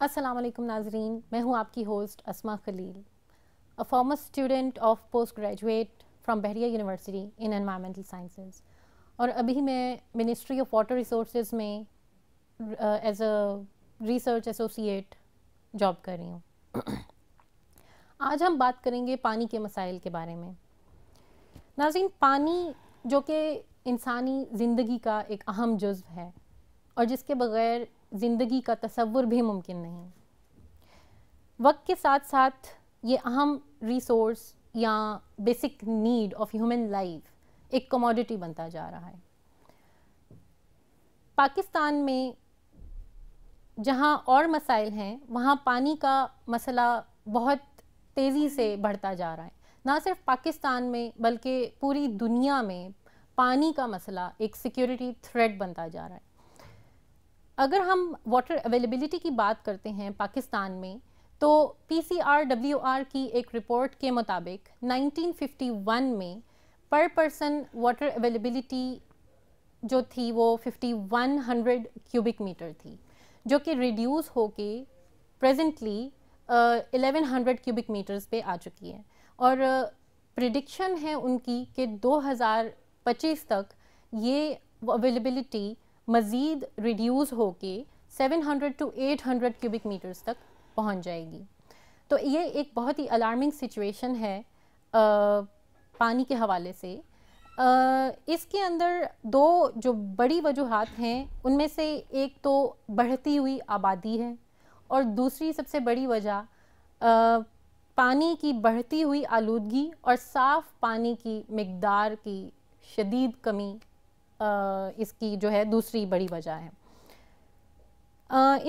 السلام علیکم ناظرین، میں ہوں آپ کی host Asma Khalil, a former student of post graduate from Bahria university in environmental sciences, اور ابھی میں منسٹری آف واٹر ریسورسز میں as a research associate job کر رہی ہوں۔ آج ہم بات کریں گے پانی کے مسائل کے بارے میں۔ ناظرین، پانی جو کہ انسانی زندگی کا ایک اہم جزو ہے اور جس کے بغیر زندگی کا تصور بھی ممکن نہیں، وقت کے ساتھ ساتھ یہ اہم ریسورس یا basic need of human life ایک کموڈٹی بنتا جا رہا ہے۔ پاکستان میں جہاں اور مسائل ہیں، وہاں پانی کا مسئلہ بہت تیزی سے بڑھتا جا رہا ہے۔ نہ صرف پاکستان میں بلکہ پوری دنیا میں پانی کا مسئلہ ایک سیکیورٹی تھریٹ بنتا جا رہا ہے۔ اگر ہم واٹر اویلیبلٹی کی بات کرتے ہیں پاکستان میں، تو PCRWR کی ایک رپورٹ کے مطابق 1951 میں پر پرسن واٹر اویلیبلٹی جو تھی وہ 5100 کیوبک میٹر تھی، جو کہ ریڈیوس ہو کے پریزنٹلی 1100 کیوبک میٹرز پہ آ چکی ہے، اور پریڈکشن ہے ان کی کہ 2025 تک یہ اویلیبلٹی مزید ریڈیوس ہو کے 700 to 800 کیوبک میٹرز تک پہنچ جائے گی۔ تو یہ ایک بہت ہی الارمنگ سچویشن ہے پانی کے حوالے سے۔ اس کے اندر دو جو بڑی وجوہات ہیں، ان میں سے ایک تو بڑھتی ہوئی آبادی ہے، اور دوسری سب سے بڑی وجہ پانی کی بڑھتی ہوئی آلودگی اور صاف پانی کی مقدار کی شدید کمی اس کی جو ہے دوسری بڑی وجہ ہے۔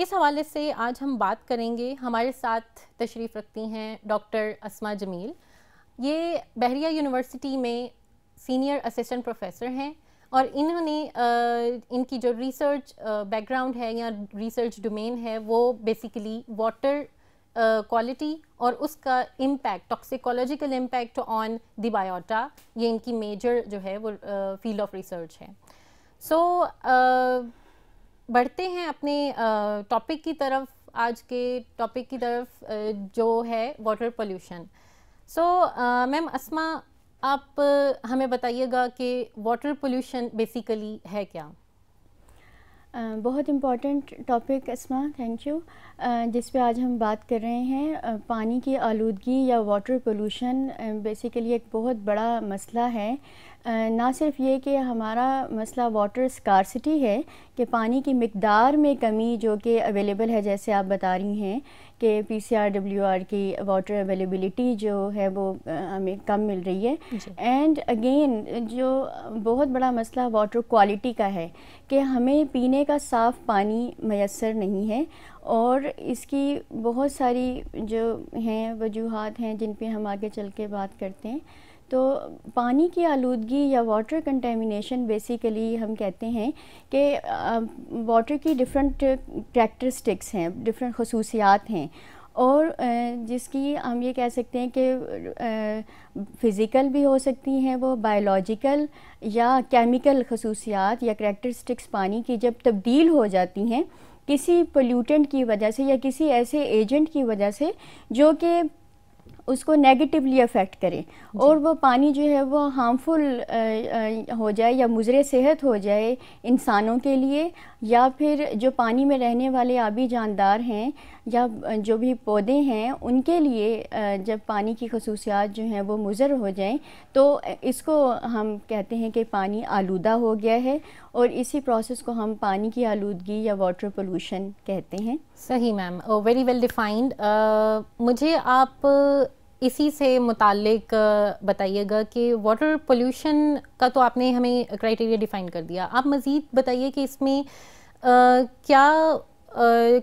اس حوالے سے آج ہم بات کریں گے۔ ہمارے ساتھ تشریف رکھتی ہیں ڈاکٹر اسما جمیل۔ یہ بحریہ یونیورسٹی میں سینئر اسسٹنٹ پروفیسر ہیں، اور انہوں نے ان کی جو ریسرچ بیک گراؤنڈ ہے یا ریسرچ ڈومین ہے وہ بیسیکلی واٹر کوالٹی اور اس کا امپیکٹ، ٹاکسیکولوجیکل امپیکٹ آن دی بایوٹا، یہ ان کی میجر جو ہے وہ فیلڈ آف ریسرچ ہے۔ سو بڑھتے ہیں اپنے ٹاپک کی طرف، آج کے ٹاپک کی طرف جو ہے واٹر پولیوشن۔ سو میم اسما، آپ ہمیں بتائیے گا کہ واٹر پولیوشن بیسیکلی ہے کیا؟ بہت important topic Asma, thank you, جس پہ آج ہم بات کر رہے ہیں۔ پانی کی آلودگی یا واٹر پولوشن بیسیکلی ایک بہت بڑا مسئلہ ہے۔ نہ صرف یہ کہ ہمارا مسئلہ واٹر اسکارسٹی ہے کہ پانی کی مقدار میں کمی جو کہ اویلیبل ہے، جیسے آپ بتا رہی ہیں کہ PCRWR کی واٹر اویلیبلٹی جو ہے وہ ہمیں کم مل رہی ہے، اینڈ اگین جو بہت بڑا مسئلہ واٹر کوالٹی کا ہے کہ ہمیں پینے کا صاف پانی میسر نہیں ہے، اور اس کی بہت ساری جو ہیں وجوہات ہیں جن پہ ہم آگے چل کے بات کرتے ہیں۔ تو پانی کی آلودگی یا واٹر کنٹیمنیشن بیسیکلی ہم کہتے ہیں کہ واٹر کی ڈفرینٹ کریکٹرسٹکس ہیں، ڈفرینٹ خصوصیات ہیں، اور جس کی ہم یہ کہہ سکتے ہیں کہ فزیکل بھی ہو سکتی ہیں، وہ بایولوجیکل یا کیمیکل خصوصیات یا کریکٹرسٹکس پانی کی جب تبدیل ہو جاتی ہیں کسی پولیوٹنٹ کی وجہ سے یا کسی ایسے ایجنٹ کی وجہ سے جو کہ اس کو نیگیٹیولی افیکٹ کرے، اور وہ پانی جو ہے وہ ہارمفل ہو جائے یا مضر صحت ہو جائے انسانوں کے لیے، یا پھر جو پانی میں رہنے والے آبی جاندار ہیں یا جو بھی پودے ہیں ان کے لیے جب پانی کی خصوصیات جو ہیں وہ مضر ہو جائیں تو اس کو ہم کہتے ہیں کہ پانی آلودہ ہو گیا ہے، اور اسی پروسیس کو ہم پانی کی آلودگی یا واٹر پولوشن کہتے ہیں۔ صحیح میم، ویری ویل ڈیفائنڈ۔ مجھے آپ اسی سے متعلق بتائیے گا کہ واٹر پولیوشن کا تو آپ نے ہمیں کرائٹیریا ڈیفائن کر دیا، آپ مزید بتائیے کہ اس میں کیا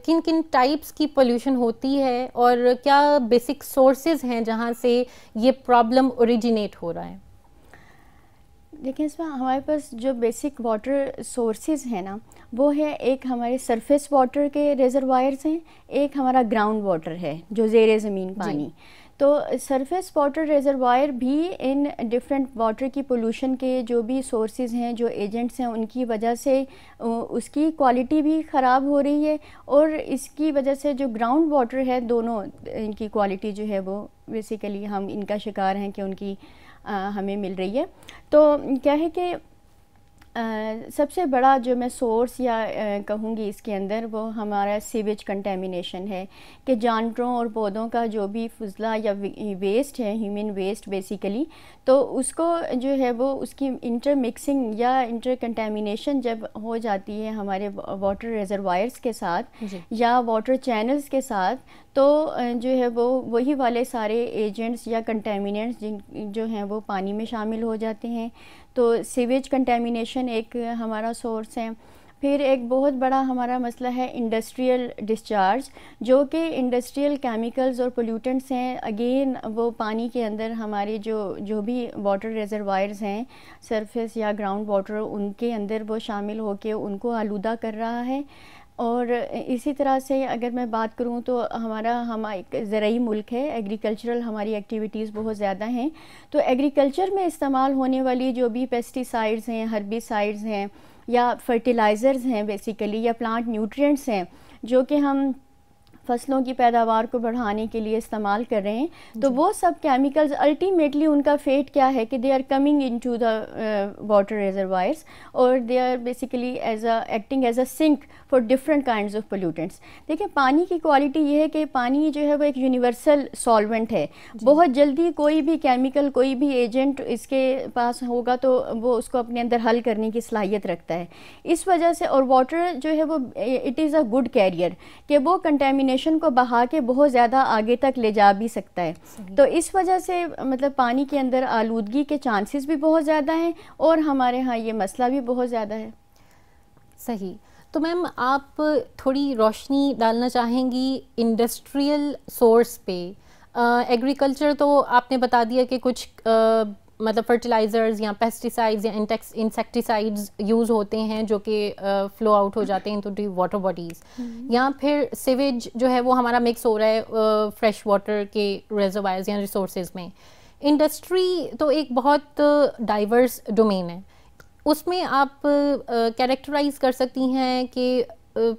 کن کن ٹائپس کی پولیوشن ہوتی ہے، اور کیا بیسک سورسز ہیں جہاں سے یہ پرابلم اوریجینیٹ ہو رہا ہے؟ دیکھیں اس میں ہمارے پاس جو بیسک واٹر سورسز ہیں نا، وہ ہے ایک ہمارے سرفیس واٹر کے ریزروائرز ہیں، ایک ہمارا گراؤنڈ واٹر ہے جو زیر زمین پانی۔ تو سرفیس واٹر ریزروائر بھی ان ڈفرینٹ واٹر کی پولوشن کے جو بھی سورسز ہیں، جو ایجنٹس ہیں، ان کی وجہ سے اس کی کوالٹی بھی خراب ہو رہی ہے، اور اس کی وجہ سے جو گراؤنڈ واٹر ہے، دونوں ان کی کوالٹی جو ہے وہ بیسیکلی ہم ان کا شکار ہیں کہ ان کی ہمیں مل رہی ہے. تو کیا ہے کہ سب سے بڑا جو میں سورس یا کہوں گی اس کے اندر، وہ ہمارا سیویج کنٹیمینیشن ہے، کہ جانوروں اور پودوں کا جو بھی فضلہ یا ویسٹ ہے، ہیومن ویسٹ بیسیکلی، تو اس کو جو ہے وہ اس کی انٹر مکسنگ یا انٹر کنٹیمینیشن جب ہو جاتی ہے ہمارے واٹر ریزروائرس کے ساتھ یا واٹر چینلز کے ساتھ، تو جو ہے وہ وہی والے سارے ایجنٹس یا کنٹیمیننٹس جو ہیں وہ پانی میں شامل ہو جاتے ہیں. تو سیویج کنٹیمینیشن ایک ہمارا سورس ہے. پھر ایک بہت بڑا ہمارا مسئلہ ہے انڈسٹریل ڈسچارج، جو کہ انڈسٹریل کیمیکلز اور پولیوٹنٹس ہیں. اگین وہ پانی کے اندر ہمارے جو بھی واٹر ریزروائرز ہیں، سرفیس یا گراؤنڈ واٹر، ان کے اندر وہ شامل ہو کے ان کو آلودہ کر رہا ہے. اور اسی طرح سے اگر میں بات کروں تو ہم ایک زرعی ملک ہے، ایگریکلچرل ہماری ایکٹیویٹیز بہت زیادہ ہیں. تو ایگریکلچر میں استعمال ہونے والی جو بھی پیسٹیسائڈز ہیں، ہربیسائڈز ہیں یا فرٹیلائزرز ہیں بیسیکلی، یا پلانٹ نیوٹرینٹس ہیں جو کہ ہم فصلوں کی پیداوار کو بڑھانے کے لیے استعمال کر رہے ہیں، تو وہ سب کیمیکلز الٹیمیٹلی ان کا فیٹ کیا ہے کہ they are coming into the water reservoirs, اور they are basically acting as a sink for different kinds of pollutants. دیکھیں پانی کی کوالٹی یہ ہے کہ پانی جو ہے وہ ایک یونیورسل سالوینٹ ہے. بہت جلدی کوئی بھی کیمیکل، کوئی بھی ایجنٹ اس کے پاس ہوگا تو وہ اس کو اپنے اندر حل کرنے کی صلاحیت رکھتا ہے. اس وجہ سے، اور واٹر جو ہے وہ it is a good career, کہ وہ کنٹیمینیشن کو بہا کے بہت زیادہ آگے تک لے جا بھی سکتا ہے. تو اس وجہ سے مطلب پانی کے اندر آلودگی کے چانسز بھی بہت زیادہ ہیں، اور ہمارے ہاں یہ مسئلہ بھی بہت زیادہ ہے. صحیح. تو میم آپ تھوڑی روشنی ڈالنا چاہیں گی انڈسٹریل سورس پہ. ایگریکلچر تو آپ نے بتا دیا کہ کچھ مطلب فرٹیلائزرز یا پیسٹیسائڈز یا انسیکٹیسائڈز یوز ہوتے ہیں جو کہ فلو آؤٹ ہو جاتے ہیں انٹو واٹر باڈیز، یا پھر سیویج جو ہے وہ ہمارا مکس ہو رہا ہے فریش واٹر کے ریزروائرز یا ریسورسز میں. انڈسٹری تو ایک بہت ڈائیورس ڈومین ہے. اس میں آپ کیریکٹرائز کر سکتی ہیں کہ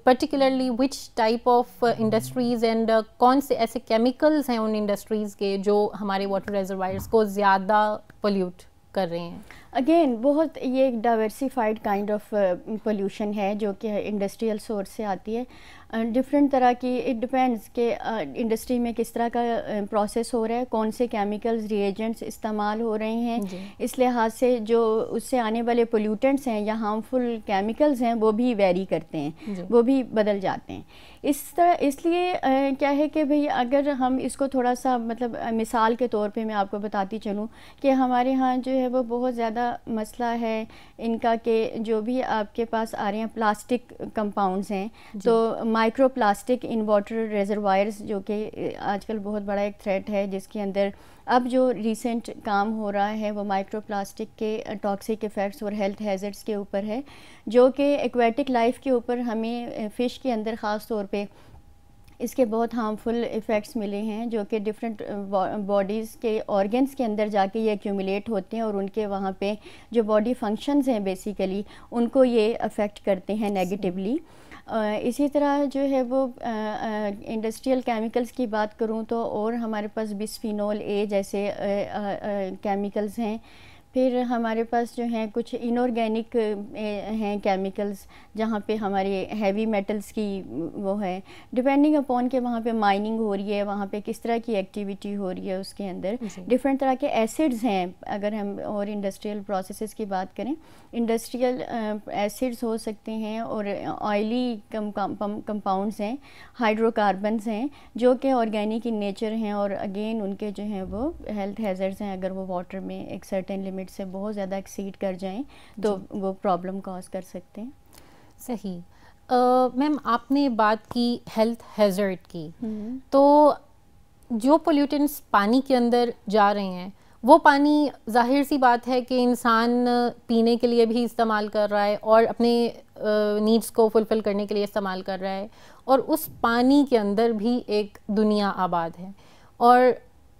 particularly which type of industries and کون سے ایسے کیمیکلز ہیں ان انڈسٹریز کے جو ہمارے واٹر ریزروائرز کو زیادہ پولیوٹ کر رہے ہیں؟ اگین بہت یہ ایک ڈائیورسیفائڈ کائنڈ آف پولیوشن ہے جو کہ انڈسٹریل سورس سے آتی ہے. ڈفرینٹ طرح کی، اٹ ڈپینڈس کہ انڈسٹری میں کس طرح کا پروسیس ہو رہا ہے، کون سے کیمیکلز، ری ایجنٹس استعمال ہو رہے ہیں. اس لحاظ سے جو اس سے آنے والے پولیوٹنٹس ہیں یا ہارمفل کیمیکلز ہیں وہ بھی ویری کرتے ہیں، وہ بھی بدل جاتے ہیں. اس لیے کیا ہے کہ بھئی اگر ہم اس کو تھوڑا سا مطلب مثال کے طور پہ میں آپ کو بتاتی چلوں کہ ہمارے ہاں جو ہے وہ بہت زیادہ مسئلہ ہے ان کا کہ جو بھی آپ کے پاس آ رہے ہیں پلاسٹک کمپاؤنڈز ہیں، تو micro plastic in water reservoirs جو کہ آج کل بہت بڑا ایک تھریٹ ہے، جس کے اندر اب جو ریسنٹ کام ہو رہا ہے وہ مائکرو پلاسٹک کے ٹاکسک ایفیکٹس اور ہیلتھ ہیزرڈس کے اوپر ہے، جو کہ ایکویٹک لائف کے اوپر ہمیں فش کے اندر خاص طور پہ اس کے بہت ہارمفل ایفیکٹس ملے ہیں، جو کہ ڈفرینٹ باڈیز کے آرگنس کے اندر جا کے یہ ایکیومولیٹ ہوتے ہیں اور ان کے وہاں پہ جو باڈی فنکشنز ہیں بیسیکلی ان کو یہ افیکٹ کرتے ہیں نیگیٹیولی. اسی طرح جو ہے وہ انڈسٹریل کیمیکلز کی بات کروں تو اور ہمارے پاس بسفینول اے جیسے کیمیکلز ہیں. پھر ہمارے پاس جو ہیں کچھ انارگینک ہیں کیمیکلز جہاں پہ ہمارے ہیوی میٹلز کی وہ ہے، ڈپینڈنگ اپون کہ وہاں پہ مائننگ ہو رہی ہے، وہاں پہ کس طرح کی ایکٹیویٹی ہو رہی ہے اس کے اندر. ڈفرینٹ طرح کے ایسڈز ہیں. اگر ہم اور انڈسٹریل پروسیسز کی بات کریں، انڈسٹریل ایسڈز ہو سکتے ہیں اور آئلی کمپاؤنڈز ہیں، ہائیڈرو کاربنز ہیں جو کہ آرگینک ان نیچر ہیں، اور اگین ان کے جو ہیں وہ ہیلتھ ہیزرڈز ہیں. اگر وہ واٹر میں ایک سرٹن لمٹ سے بہت زیادہ ایکسیڈ کر جائیں تو وہ پرابلم کاز کر سکتے ہیں. صحیح. میم آپ نے بات کی ہیلتھ ہیزرڈ کی، تو جو پولیوٹنٹس پانی کے اندر جا رہے ہیں وہ پانی ظاہر سی بات ہے کہ انسان پینے کے لیے بھی استعمال کر رہا ہے اور اپنے نیڈس کو فلفل کرنے کے لیے استعمال کر رہا ہے، اور اس پانی کے اندر بھی ایک دنیا آباد ہے. اور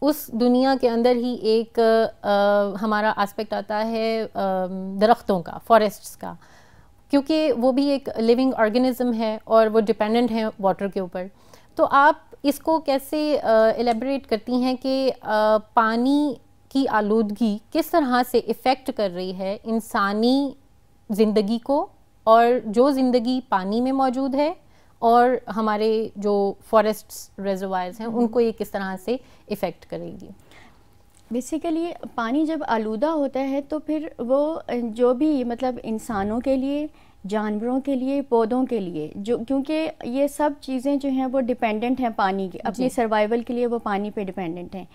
اس دنیا کے اندر ہی ایک ہمارا آسپیکٹ آتا ہے درختوں کا، فارسٹس کا، کیونکہ وہ بھی ایک لیونگ آرگنزم ہے اور وہ ڈپینڈنٹ ہیں واٹر کے اوپر. تو آپ اس کو کیسے ایلیبریٹ کرتی ہیں کہ پانی کی آلودگی کس طرح سے افیکٹ کر رہی ہے انسانی زندگی کو، اور جو زندگی پانی میں موجود ہے، اور ہمارے جو فارسٹس ریزروائرز ہیں ان کو یہ کس طرح سے افیکٹ کرے گی؟ بیسیکلی پانی جب آلودہ ہوتا ہے تو پھر وہ جو بھی مطلب انسانوں کے لیے، جانوروں کے لیے، پودوں کے لیے، جو کیونکہ یہ سب چیزیں جو ہیں وہ ڈیپینڈنٹ ہیں پانی کی، اپنی سروائیول کے لیے وہ پانی پہ ڈیپینڈنٹ ہیں،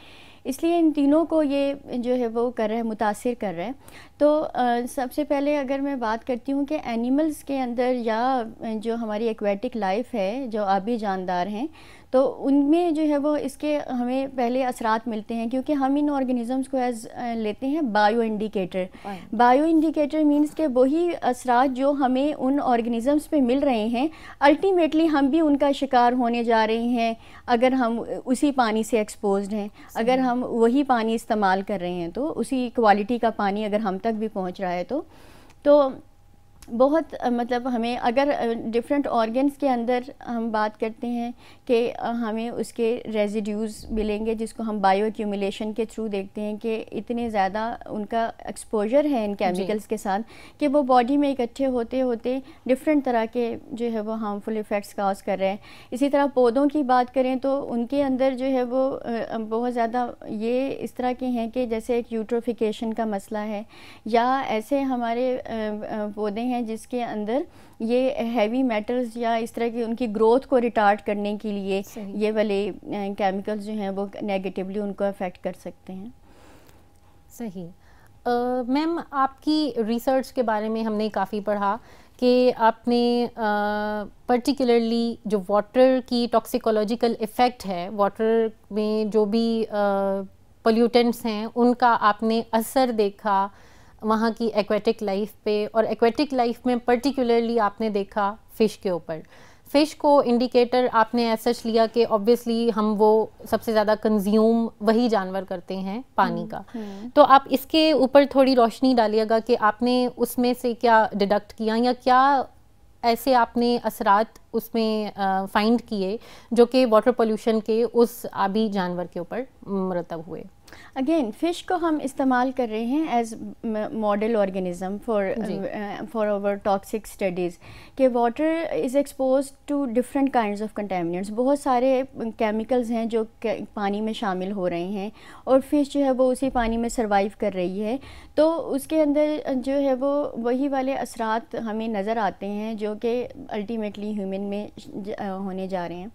اس لیے ان تینوں کو یہ جو ہے وہ کر رہا ہے، متاثر کر رہا ہے. تو سب سے پہلے اگر میں بات کرتی ہوں کہ اینیملز کے اندر یا جو ہماری ایکویٹک لائف ہے، جو آبی جاندار ہیں، تو ان میں جو ہے وہ اس کے ہمیں پہلے اثرات ملتے ہیں، کیونکہ ہم ان آرگنزمس کو ایز لیتے ہیں bio indicator. Bio indicator means کہ وہی اثرات جو ہمیں ان آرگنزمس پہ مل رہے ہیں، الٹیمیٹلی ہم بھی ان کا شکار ہونے جا رہے ہیں اگر ہم اسی پانی سے ایکسپوزڈ ہیں، اگر ہم وہی پانی استعمال کر رہے ہیں، تو اسی کوالٹی کا پانی اگر ہم تک بھی پہنچ رہا ہے تو بہت مطلب ہمیں اگر ڈفرینٹ آرگنس کے اندر ہم بات کرتے ہیں کہ ہمیں اس کے ریزیڈیوز ملیں گے، جس کو ہم بایو ایکیومولیشن کے تھرو دیکھتے ہیں کہ اتنے زیادہ ان کا ایکسپوجر ہے ان کیمیکلز کے ساتھ کہ وہ باڈی میں اکٹھے ہوتے ہوتے ڈفرینٹ طرح کے جو ہے وہ ہارمفل ایفیکٹس کاز کر رہے ہیں. اسی طرح پودوں کی بات کریں تو ان کے اندر جو ہے وہ بہت زیادہ یہ اس طرح کے ہیں کہ جیسے ایک یوٹروفیکیشن کا مسئلہ ہے، یا ایسے ہمارے پودے ہیں جس کے اندر یہ ہیوی میٹلز یا اس طرح کی ان کی گروتھ کو ریٹارڈ کرنے کے لیے یہ والے کیمیکلز جو ہیں وہ نیگیٹیولی ان کو افیکٹ کر سکتے ہیں. صحیح. میم آپ کی ریسرچ کے بارے میں ہم نے کافی پڑھا کہ آپ نے پرٹیکولرلی جو واٹر کی ٹاکسیکولوجیکل ایفیکٹ ہے، واٹر میں جو بھی پولیوٹنٹس ہیں ان کا آپ نے اثر دیکھا وہاں کی ایکویٹک لائف پہ، اور ایکویٹک لائف میں پرٹیکولرلی آپ نے دیکھا فش کے اوپر. فش کو انڈیکیٹر آپ نے ایسا لیا کہ آبویسلی ہم وہ سب سے زیادہ کنزیوم وہی جانور کرتے ہیں پانی کا. تو آپ اس کے اوپر تھوڑی روشنی ڈالیے گا کہ آپ نے اس میں سے کیا ڈیڈکٹ کیا، یا کیا ایسے آپ نے اثرات اس میں فائنڈ کیے جو کہ واٹر پولیوشن کے اس آبی جانور کے اوپر مرتب ہوئے. اگین فش کو ہم استعمال کر رہے ہیں as model organism for over toxic studies کہ water is exposed to different kinds of contaminants. بہت سارے کیمیکلز ہیں جو پانی میں شامل ہو رہے ہیں، اور فش جو ہے وہ اسی پانی میں سروائیو کر رہی ہے، تو اس کے اندر جو ہے وہ وہی والے اثرات ہمیں نظر آتے ہیں جو کہ الٹیمیٹلی ہیومن میں ہونے جا رہے ہیں.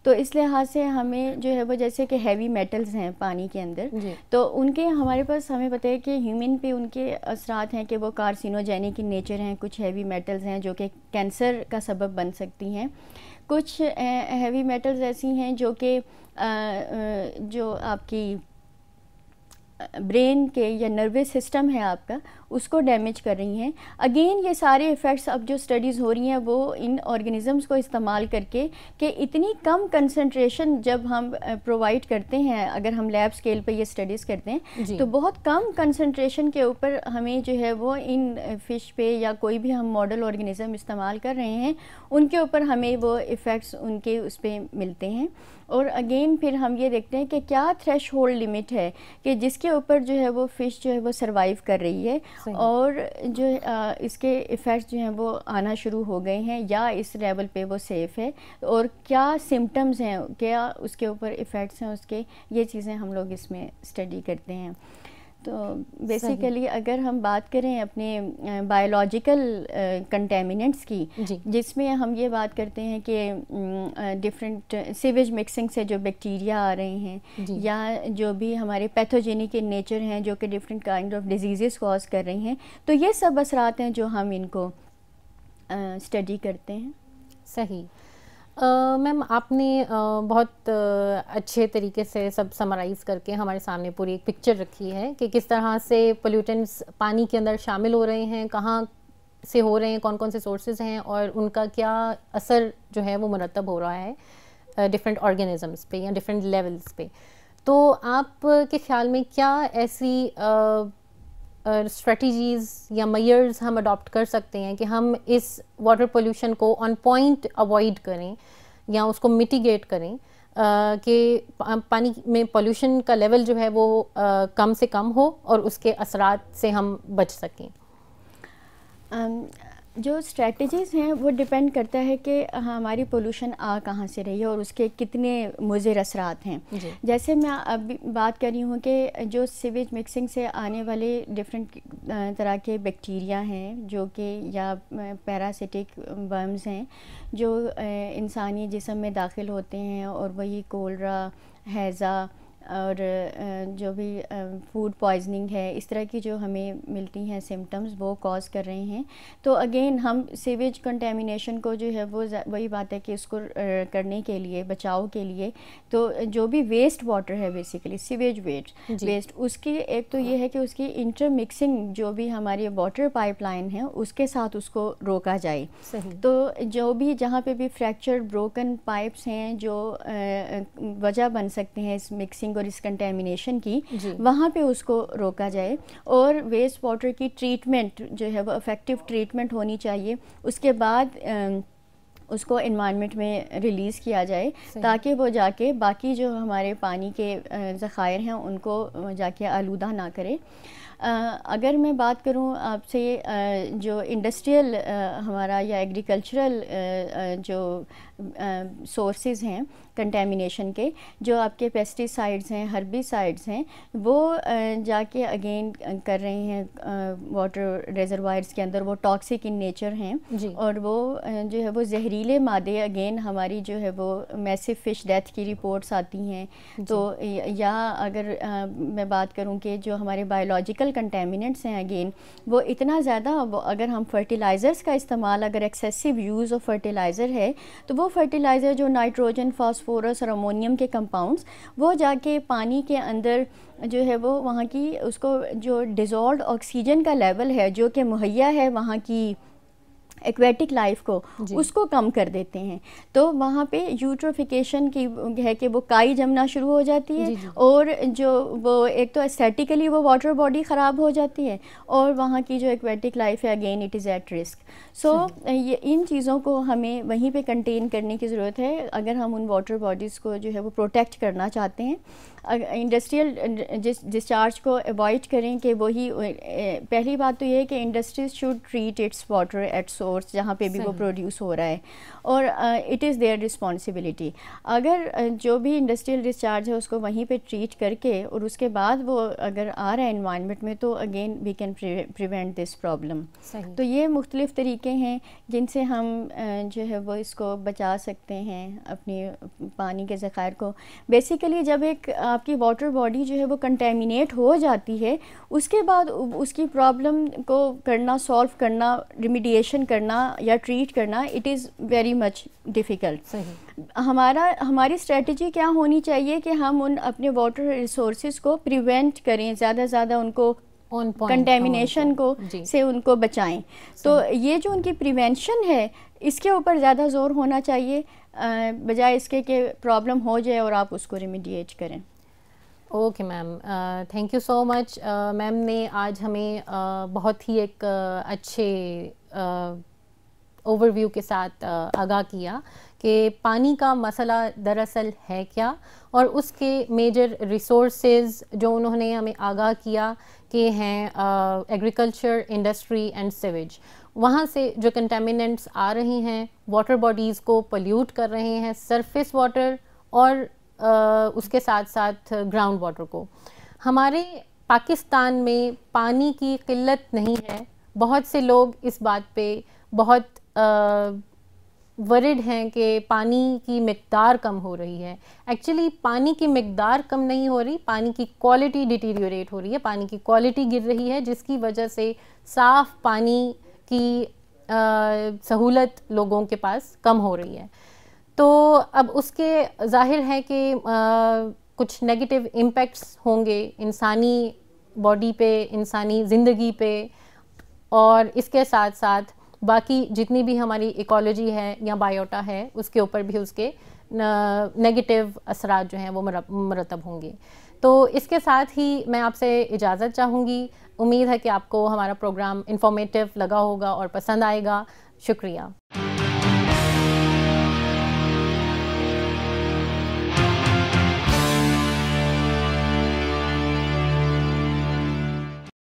تو اس لحاظ سے ہمیں جو ہے وہ جیسے کہ ہیوی میٹلز ہیں پانی کے اندر، تو ان کے ہمارے پاس ہمیں پتہ ہے کہ ہیومن پہ ان کے اثرات ہیں کہ وہ کارسینوجینک ان نیچر ہیں. کچھ ہیوی میٹلز ہیں جو کہ کینسر کا سبب بن سکتی ہیں. کچھ ہیوی میٹلز ایسی ہیں جو کہ جو آپ کی برین کے یا نروس سسٹم ہے آپ کا، اس کو ڈیمیج کر رہی ہیں. اگین یہ سارے ایفیکٹس اب جو اسٹڈیز ہو رہی ہیں وہ ان آرگنزمس کو استعمال کر کے کہ اتنی کم کنسنٹریشن جب ہم پرووائڈ کرتے ہیں، اگر ہم لیب اسکیل پہ یہ اسٹڈیز کرتے ہیں تو بہت کم کنسنٹریشن کے اوپر ہمیں جو ہے وہ ان فش پہ یا کوئی بھی ہم ماڈل آرگنزم استعمال کر رہے ہیں ان کے اوپر ہمیں وہ ایفیکٹس ان کے اس پہ ملتے ہیں. اور اگین پھر ہم یہ دیکھتے ہیں کہ کیا تھریش ہولڈ لمٹ ہے کہ جس کے اوپر جو ہے وہ فش جو ہے وہ سروائیو کر رہی ہے، اور جو اس کے ایفیکٹس جو ہیں وہ آنا شروع ہو گئے ہیں یا اس لیول پہ وہ سیف ہے، اور کیا سمٹمز ہیں، کیا اس کے اوپر ایفیکٹس ہیں اس کے، یہ چیزیں ہم لوگ اس میں اسٹڈی کرتے ہیں. تو بیسیکلی اگر ہم بات کریں اپنے بایولوجیکل کنٹامیننٹس کی، جس میں ہم یہ بات کرتے ہیں کہ ڈفرینٹ سیویج مکسنگ سے جو بیکٹیریا آ رہے ہیں، یا جو بھی ہمارے پیتھوجینک ان نیچر ہیں جو کہ different kind of diseases cause کر رہی ہیں، تو یہ سب اثرات ہیں جو ہم ان کو اسٹڈی کرتے ہیں. صحیح. میم آپ نے بہت اچھے طریقے سے سب سمرائز کر کے ہمارے سامنے پوری ایک پکچر رکھی ہے کہ کس طرح سے پولیوٹنٹس پانی کے اندر شامل ہو رہے ہیں، کہاں سے ہو رہے ہیں، کون کون سے سورسز ہیں، اور ان کا کیا اثر جو ہے وہ مرتب ہو رہا ہے ڈفرینٹ آرگنزمس پہ یا ڈفرینٹ لیولس پہ. تو آپ کے خیال میں کیا ایسی اسٹریٹجیز یا میئرز ہم اڈاپٹ کر سکتے ہیں کہ ہم اس واٹر پولیوشن کو آن پوائنٹ اوائڈ کریں یا اس کو میٹیگیٹ کریں کہ پانی میں پولیوشن کا لیول جو ہے وہ کم سے کم ہو اور اس کے اثرات سے ہم بچ سکیں؟ جو اسٹریٹجیز ہیں وہ ڈپینڈ کرتا ہے کہ ہماری پولوشن آ کہاں سے رہی ہے اور اس کے کتنے مضر اثرات ہیں. جیسے میں اب بات کر رہی ہوں کہ جو سیویج مکسنگ سے آنے والے ڈفرینٹ طرح کے بیکٹیریا ہیں جو کہ یا پیراسٹک ورمز ہیں جو انسانی جسم میں داخل ہوتے ہیں اور وہی کولرا، ہیضہ اور جو بھی فوڈ پوائزننگ ہے اس طرح کی جو ہمیں ملتی ہیں سمٹمز وہ کاز کر رہے ہیں. تو اگین ہم سیویج کنٹامینیشن کو جو ہے وہ وہی بات ہے کہ اس کو کرنے کے لیے بچاؤ کے لیے تو جو بھی ویسٹ واٹر ہے بیسیکلی سیویج ویسٹ اس کی ایک تو یہ ہے کہ اس کی انٹر مکسنگ جو بھی ہماری واٹر پائپ لائن ہے اس کے ساتھ اس کو روکا جائے. تو جو بھی جہاں پہ بھی فریکچر بروکن پائپس ہیں جو وجہ بن سکتے ہیں اس مکسنگ اور اس کنٹامینیشن کی وہاں پہ اس کو روکا جائے. اور ویسٹ واٹر کی ٹریٹمنٹ جو ہے وہ افیکٹو ٹریٹمنٹ ہونی چاہیے. اس کے بعد اس کو انوائرمنٹ میں ریلیز کیا جائے تاکہ وہ جا کے باقی جو ہمارے پانی کے ذخائر ہیں ان کو جا کے آلودہ نہ کرے. اگر میں بات کروں آپ سے جو انڈسٹریل ہمارا یا ایگریکلچرل جو سورسز ہیں کنٹامینیشن کے جو آپ کے پیسٹیسائڈز ہیں ہربیسائڈز ہیں وہ جا کے اگین کر رہے ہیں واٹر ریزروائرز کے اندر. وہ ٹاکسک ان نیچر ہیں اور وہ جو ہے وہ زہریلے مادے اگین ہماری جو ہے وہ میسو فش ڈیتھ کی رپورٹس آتی ہیں. تو یا اگر میں بات کروں کہ جو ہمارے بایولوجیکل کنٹامیننٹس ہیں اگین وہ اتنا زیادہ اگر ہم فرٹیلائزرز کا استعمال اگر ایکسیسو یوز آف فرٹیلائزر ہے تو وہ فرٹیلائزر جو نائٹروجن فاسفورس اور امونیم کے کمپاؤنڈس وہ جا کے پانی کے اندر جو ہے وہ وہاں کی اس کو جو ڈیزالوڈ آکسیجن کا لیول ہے جو کہ مہیا ہے وہاں کی ایکویٹک لائف کو اس کو کم کر دیتے ہیں. تو وہاں پہ یوٹروفیکیشن کی ہے کہ وہ کائی جمنا شروع ہو جاتی ہے اور جو وہ ایک تو اسٹیٹیکلی وہ واٹر باڈی خراب ہو جاتی ہے اور وہاں کی جو ایکویٹک لائف ہے again it is at risk. So یہ ان چیزوں کو ہمیں وہیں پہ کنٹین کرنے کی ضرورت ہے اگر ہم ان واٹر باڈیز کو جو ہے وہ پروٹیکٹ کرنا چاہتے ہیں. انڈسٹریل ڈسچارج کو اوائڈ کریں کہ وہی پہلی بات تو یہ ہے کہ industries should treat its water at source جہاں پہ بھی وہ پروڈیوس ہو رہا ہے اور اٹ از دیئر رسپانسبلٹی. اگر جو بھی انڈسٹریل ڈسچارج ہے اس کو وہیں پہ ٹریٹ کر کے اور اس کے بعد وہ اگر آ رہا ہے انوائرمنٹ میں تو again we can prevent this problem. تو یہ مختلف طریقے ہیں جن سے ہم جو ہے وہ اس کو بچا سکتے ہیں اپنی پانی کے ذخائر کو. بیسیکلی جب ایک آپ کی واٹر باڈی جو ہے وہ کنٹامینیٹ ہو جاتی ہے اس کے بعد اس کی پرابلم کو کرنا سالو کرنا ریمیڈیشن کرنا یا ٹریٹ کرنا it is very much difficult. ہماری اسٹریٹجی کیا ہونی چاہیے کہ ہم ان اپنے واٹر ریسورسز کو پریونٹ کریں زیادہ سے زیادہ ان کو کنٹامینیشن کو سے ان کو بچائیں. تو یہ جو ان کی پریونشن ہے اس کے اوپر زیادہ زور ہونا چاہیے بجائے اس کے کہ پرابلم ہو جائے اور آپ اس کو ریمیڈیٹ کریں. Okay ma'am, thank you so much. Ma'am نے آج ہمیں بہت ہی ایک اچھے اوور ویو کے ساتھ آگاہ کیا کہ پانی کا مسئلہ دراصل ہے کیا اور اس کے میجر ریسورسز جو انہوں نے ہمیں آگاہ کیا کہ ہیں ایگریکلچر، انڈسٹری اینڈ سیویج. وہاں سے جو کنٹامیننٹس آ رہی ہیں واٹر باڈیز کو پولیوٹ کر رہے ہیں، سرفیس واٹر اور اس کے ساتھ ساتھ گراؤنڈ واٹر کو. ہمارے پاکستان میں پانی کی قلت نہیں ہے. بہت سے لوگ اس بات پہ بہت ورڈ ہیں کہ پانی کی مقدار کم ہو رہی ہے. ایکچولی پانی کی مقدار کم نہیں ہو رہی، پانی کی کوالٹی ڈیٹیریوریٹ ہو رہی ہے، پانی کی کوالٹی گر رہی ہے جس کی وجہ سے صاف پانی کی سہولت لوگوں کے پاس کم ہو رہی ہے. تو اب اس کے ظاہر ہے کہ کچھ نیگیٹو امپیکٹس ہوں گے انسانی باڈی پہ، انسانی زندگی پہ، اور اس کے ساتھ ساتھ باقی جتنی بھی ہماری ایکالوجی ہے یا بایوٹا ہے اس کے اوپر بھی اس کے نگیٹو اثرات جو ہیں وہ مرتب ہوں گے. تو اس کے ساتھ ہی میں آپ سے اجازت چاہوں گی. امید ہے کہ آپ کو ہمارا پروگرام انفارمیٹیو لگا ہوگا اور پسند آئے گا. شکریہ.